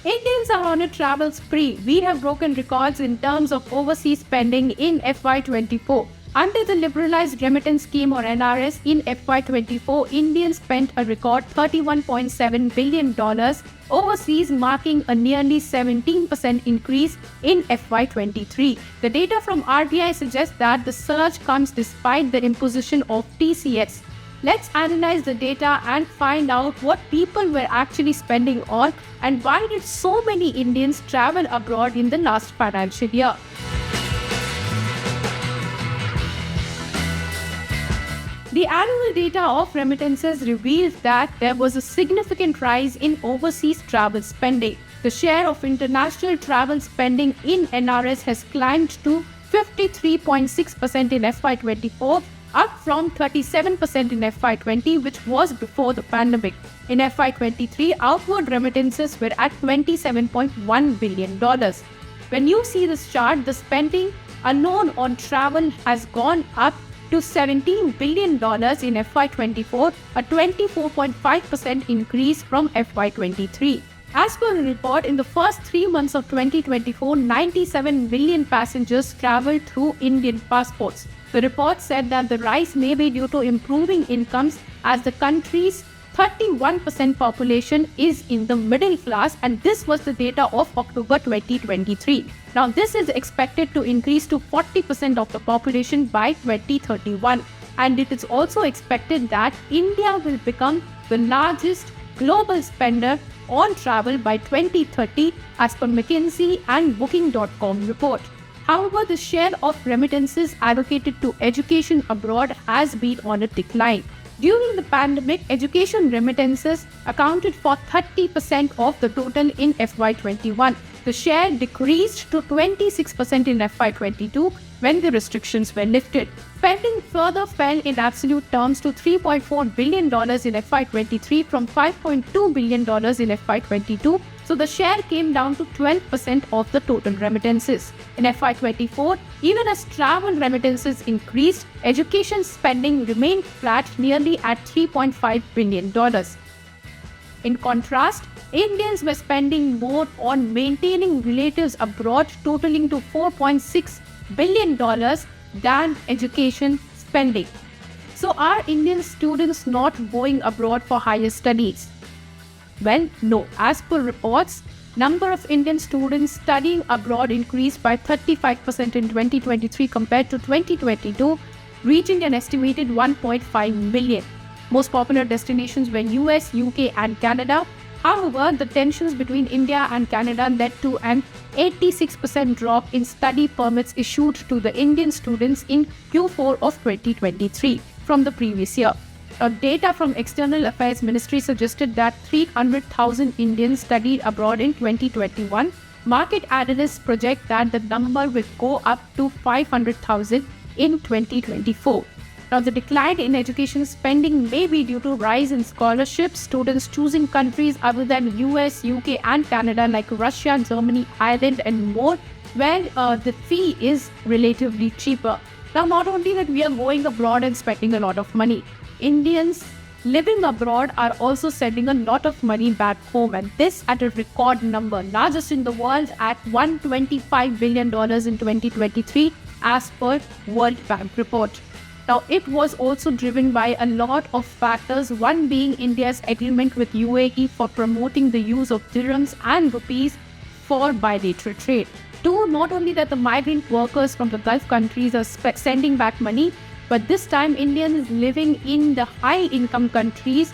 Indians are on a travel spree. We have broken records in terms of overseas spending in FY24. Under the Liberalised Remittance Scheme or NRS in FY24, Indians spent a record $31.7 billion overseas, marking a nearly 17% increase in FY23. The data from RBI suggests that the surge comes despite the imposition of TCS. Let's analyze the data and find out what people were actually spending on and why did so many Indians travel abroad in the last financial year. The annual data of remittances reveals that there was a significant rise in overseas travel spending. The share of international travel spending in NRS has climbed to 53.6% in FY24, up from 37% in FY20, which was before the pandemic. In FY23, outward remittances were at $27.1 billion. When you see this chart, the spending alone on travel has gone up to $17 billion in FY24, a 24.5% increase from FY23. As per a report, in the first 3 months of 2024, 97 million passengers travelled through Indian passports. The report said that the rise may be due to improving incomes as the country's 31% population is in the middle class, and this was the data of October 2023. Now, this is expected to increase to 40% of the population by 2031, and it is also expected that India will become the largest global spender on travel by 2030 as per McKinsey and Booking.com report. However, the share of remittances allocated to education abroad has been on a decline. During the pandemic, education remittances accounted for 30% of the total in FY21. The share decreased to 26% in FY22 when the restrictions were lifted. Spending further fell in absolute terms to $3.4 billion in FY23 from $5.2 billion in FY22. So the share came down to 12% of the total remittances. In FY24, even as travel remittances increased, education spending remained flat, nearly at $3.5 billion. In contrast, Indians were spending more on maintaining relatives abroad, totaling to $4.6 billion than education spending. So are Indian students not going abroad for higher studies? Well, no. As per reports, number of Indian students studying abroad increased by 35% in 2023 compared to 2022, reaching an estimated 1.5 million. Most popular destinations were US, UK and Canada. However, the tensions between India and Canada led to an 86% drop in study permits issued to the Indian students in Q4 of 2023 from the previous year. Data from External Affairs Ministry suggested that 300,000 Indians studied abroad in 2021. Market analysts project that the number will go up to 500,000 in 2024. Now, the decline in education spending may be due to rise in scholarships, students choosing countries other than US, UK and Canada like Russia, Germany, Ireland and more, where the fee is relatively cheaper. Now, not only that we are going abroad and spending a lot of money, Indians living abroad are also sending a lot of money back home, and this at a record number, largest in the world at $125 billion in 2023 as per World Bank report. Now, it was also driven by a lot of factors, one being India's agreement with UAE for promoting the use of dirhams and rupees for bilateral trade. Two, not only that the migrant workers from the Gulf countries are sending back money, but this time Indians living in the high-income countries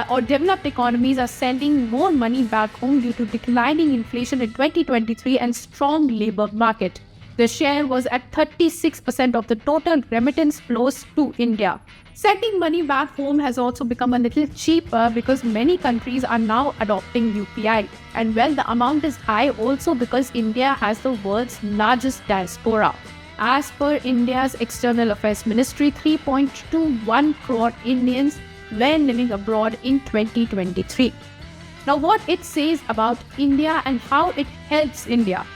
or developed economies are sending more money back home due to declining inflation in 2023 and strong labor market. The share was at 36% of the total remittance flows to India. Sending money back home has also become a little cheaper because many countries are now adopting UPI. And well, the amount is high also because India has the world's largest diaspora. As per India's External Affairs Ministry, 3.21 crore Indians were living abroad in 2023. Now, what it says about India and how it helps India.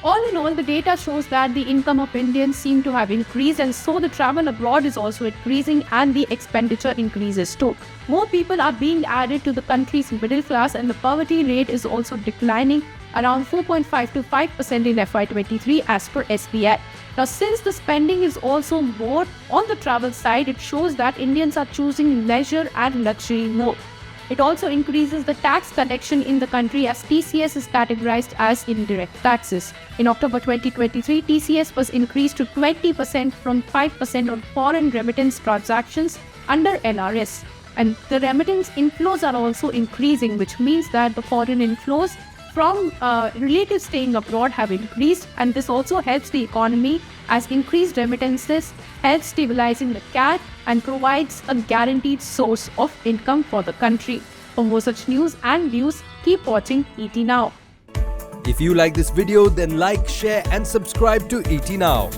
All in all, the data shows that the income of Indians seem to have increased, and so the travel abroad is also increasing and the expenditure increases too. More people are being added to the country's middle class, and the poverty rate is also declining around 4.5 to 5% in FY23 as per SBI. Now, since the spending is also more on the travel side, it shows that Indians are choosing leisure and luxury more. It also increases the tax collection in the country, as TCS is categorized as indirect taxes. In October 2023, TCS was increased to 20% from 5% on foreign remittance transactions under NRS. And the remittance inflows are also increasing, which means that the foreign inflows from relatives staying abroad have increased, and this also helps the economy, as increased remittances helps stabilizing the cash and provides a guaranteed source of income for the country. For more such news and views, keep watching ET Now. If you like this video, then like, share and subscribe to ET Now.